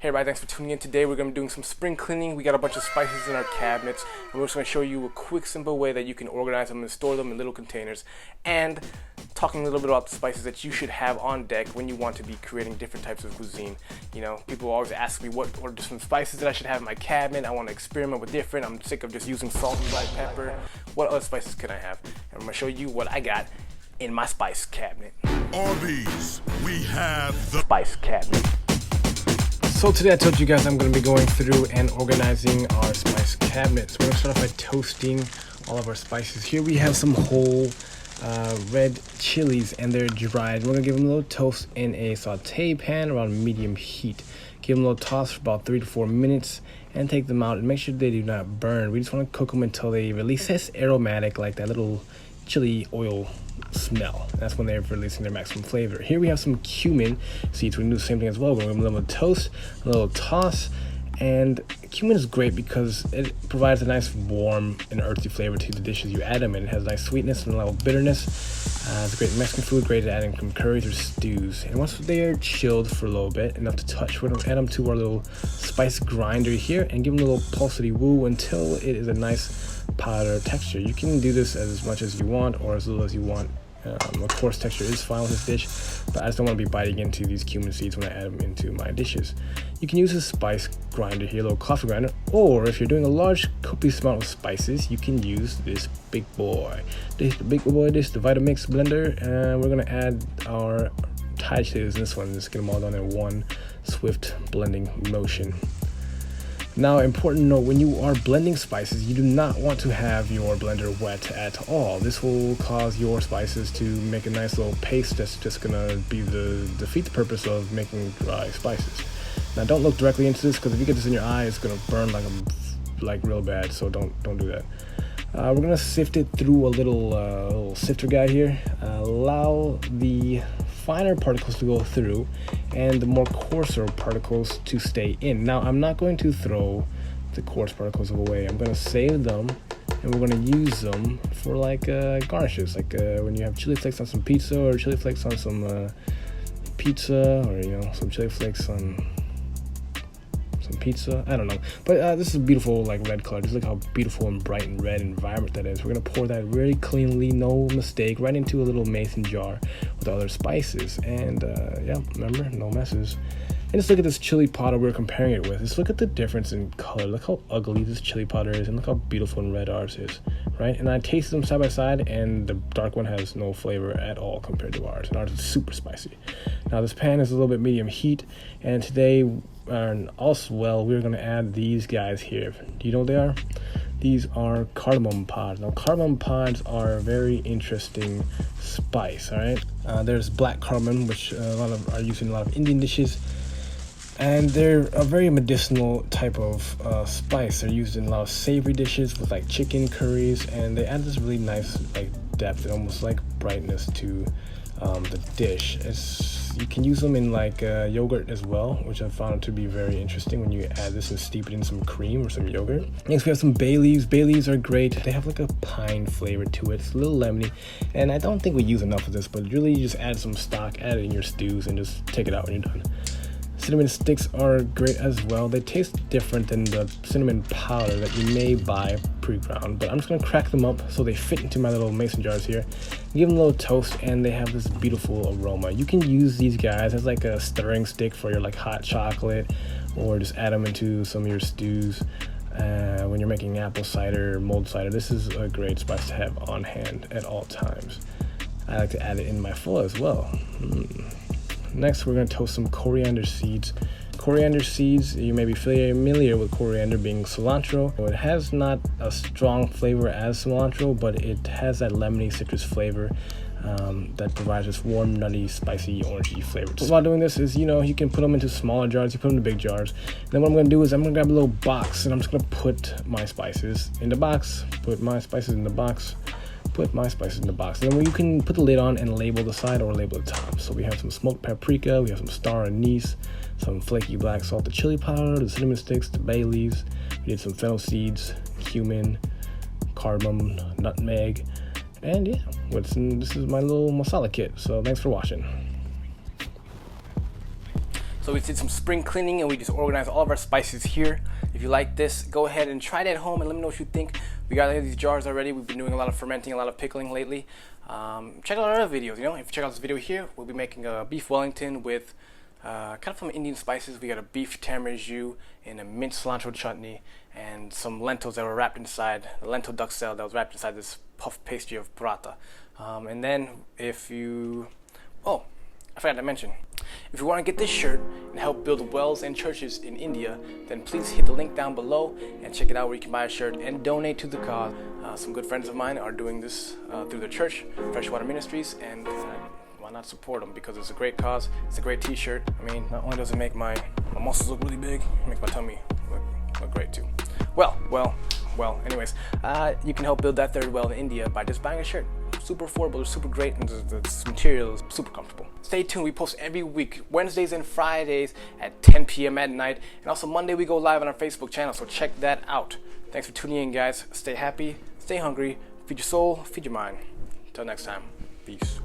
everybody, thanks for tuning in. Today we're going to be doing some spring cleaning. We got a bunch of spices in our cabinets, and we're just going to show you a quick, simple way that you can organize them and store them in little containers, and talking a little bit about the spices that you should have on deck when you want to be creating different types of cuisine. You know, people always ask me what are different spices that I should have in my cabinet. I want to experiment with different. I'm sick of just using salt and black pepper. What other spices can I have? And I'm going to show you what I got in my spice cabinet. Arby's, we have the spice cabinet. So today I told you guys I'm going to be going through and organizing our spice cabinets. We're going to start off by toasting all of our spices. Here we have some whole red chilies, and they're dried. We're going to give them a little toast in a saute pan around medium heat. Give them a little toss for about 3 to 4 minutes and take them out and make sure they do not burn. We just want to cook them until they release this aromatic, like that little chili oil smell. That's when they're releasing their maximum flavor. Here we have some cumin seeds. We can do the same thing as well. We're going to give them a little toast, a little toss, and cumin is great because it provides a nice warm and earthy flavor to the dishes you add them in. It has nice sweetness and a little bitterness. It's a great Mexican food, great at adding some curries or stews. And once they are chilled for a little bit, enough to touch, we're going to add them to our little spice grinder here and give them a little pulsity woo until it is a nice powder texture. You can do this as much as you want or as little as you want. A coarse texture is fine with this dish, but I just don't want to be biting into these cumin seeds when I add them into my dishes. You can use a spice grinder here, a little coffee grinder, or if you're doing a large copious amount of spices, you can use this big boy. This the Vitamix blender, and we're going to add our Thai chilies in this one. Just get them all done in one swift blending motion. Now, important note, when you are blending spices, you do not want to have your blender wet at all. This will cause your spices to make a nice little paste that's just gonna defeat the purpose of making dry spices. Now, don't look directly into this, because if you get this in your eye, it's gonna burn like real bad. So don't do that. We're gonna sift it through a little sifter guy here. Allow the finer particles to go through and the more coarser particles to stay in. Now, I'm not going to throw the coarse particles away. I'm going to save them, and we're going to use them for like garnishes, like when you have chili flakes on some pizza, or chili flakes on some pizza, or some chili flakes on pizza. I don't know, but this is a beautiful like red color. Just look how beautiful and bright and red and vibrant that is. We're gonna pour that really cleanly, no mistake, right into a little mason jar with other spices, and yeah, remember, no messes. And just look at this chili powder we're comparing it with. Just look at the difference in color. Look how ugly this chili powder is, and look how beautiful and red ours is, right? And I tasted them side by side, and the dark one has no flavor at all compared to ours, and ours is super spicy. Now, this pan is a little bit medium heat, and today, also, well, we're going to add these guys here. Do you know what they are? These are cardamom pods. Now, cardamom pods are a very interesting spice, all right? There's black cardamom, which are used in a lot of Indian dishes, and they're a very medicinal type of spice. They're used in a lot of savory dishes with like chicken curries, and they add this really nice like depth and almost like brightness to the dish. You can use them in like yogurt as well, which I found to be very interesting when you add this and steep it in some cream or some yogurt. Next, we have some bay leaves. Bay leaves are great. They have like a pine flavor to it. It's a little lemony, and I don't think we use enough of this, but really you just add some stock, add it in your stews, and just take it out when you're done. Cinnamon sticks are great as well. They taste different than the cinnamon powder that you may buy pre-ground, but I'm just gonna crack them up so they fit into my little mason jars here. Give them a little toast, and they have this beautiful aroma. You can use these guys as like a stirring stick for your like hot chocolate, or just add them into some of your stews when you're making apple cider or mulled cider. This is a great spice to have on hand at all times. I like to add it in my pho as well. Next, we're going to toast some coriander seeds. Coriander seeds, you may be familiar with coriander being cilantro. It has not a strong flavor as cilantro, but it has that lemony citrus flavor that provides this warm, nutty, spicy, orangey flavor. So while doing this is, you can put them into smaller jars, you put them in big jars. And then what I'm going to do is I'm going to grab a little box, and I'm just going to put my spices in the box, put my spices in the box, put my spices in the box. And then you can put the lid on and label the side or label the top. So we have some smoked paprika, we have some star anise, some flaky black salt, the chili powder, the cinnamon sticks, the bay leaves. We did some fennel seeds, cumin, cardamom, nutmeg, and yeah, this is my little masala kit. So thanks for watching. So we did some spring cleaning and we just organized all of our spices here. If you like this, go ahead and try it at home and let me know what you think. We got these jars already. We've been doing a lot of fermenting, a lot of pickling lately. Check out our other videos. You know, if you check out this video here, we'll be making a beef Wellington with kind of from Indian spices. We got a beef tamarind jus and a mint cilantro chutney and some lentils that were wrapped inside, the lentil duxelle that was wrapped inside this puff pastry of paratha. And then if you, oh, I forgot to mention, if you want to get this shirt and help build wells and churches in India, then please hit the link down below and check it out where you can buy a shirt and donate to the cause. Some good friends of mine are doing this through their church, Freshwater Ministries, and why not support them, because it's a great cause. It's a great t-shirt. I mean, not only does it make my muscles look really big, it makes my tummy look great too. Well, anyways, you can help build that third well in India by just buying a shirt. Super affordable, super great, and the material is super comfortable. Stay tuned, we post every week, Wednesdays and Fridays at 10 p.m. at night, and also Monday we go live on our Facebook channel, so check that out. Thanks for tuning in, guys. Stay happy, stay hungry, feed your soul, feed your mind. Until next time, peace.